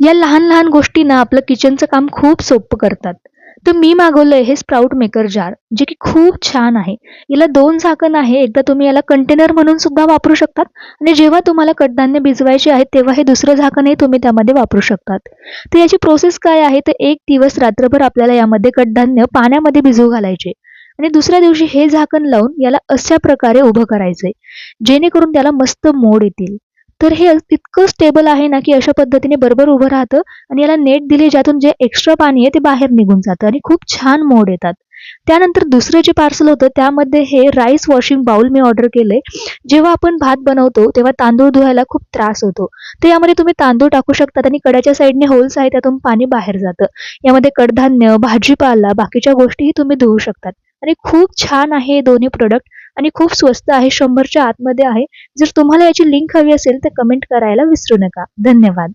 या लहान लहान गोष्टी ना आपलं किचनचं काम खूप सोपं करतात. तर मी मागवलंय हे स्प्राउट मेकर जार, जे की खूप छान आहे. याला 2 झाकण आहे. एकदा तुम्ही याला कंटेनर म्हणून सुद्धा वापरू शकतात आणि जेव्हा तुम्हाला कडधान्य भिजवायचे आहेत, तेव्हा हे दुसरं झाकणही तुम्ही त्यामध्ये वापरू शकतात. तर याची प्रोसेस काय आहे, तर 1 दिवस रात्रभर आपल्याला यामध्ये कडधान्य पाण्यामध्ये भिजवू घालायचे आणि दुसऱ्या दिवशी हे झाकण लावून याला अशा प्रकारे उभं करायचंय, जेणेकरून त्याला मस्त मोड येतील. तर हे इतकं स्टेबल आहे ना, की अशा पद्धतीने बरोबर उभं राहतं आणि याला नेट दिली ज्यातून जे एक्स्ट्रा पाणी आहे ते बाहेर निघून जातं आणि खूप छान मोड येतात. त्यानंतर दुसरं जे पार्सल होतं त्यामध्ये हे राईस वॉशिंग बाउल मी ऑर्डर केलंय. जेव्हा आपण भात बनवतो तेव्हा तांदूळ धुवायला खूप त्रास होतो. तर यामध्ये तुम्ही तांदूळ टाकू शकतात आणि कड्याच्या साईडने होल्स आहे त्यातून पाणी बाहेर जातं. यामध्ये कडधान्य, भाजीपाला, बाकीच्या गोष्टीही तुम्ही धुवू शकतात आणि खूप छान आहे हे दोन्ही प्रॉडक्ट आणि खूप स्वस्त आहे. 100च्या आतमध्ये आहे. जर तुम्हाला याची लिंक हवी असेल तर कमेंट करायला विसरू नका. धन्यवाद.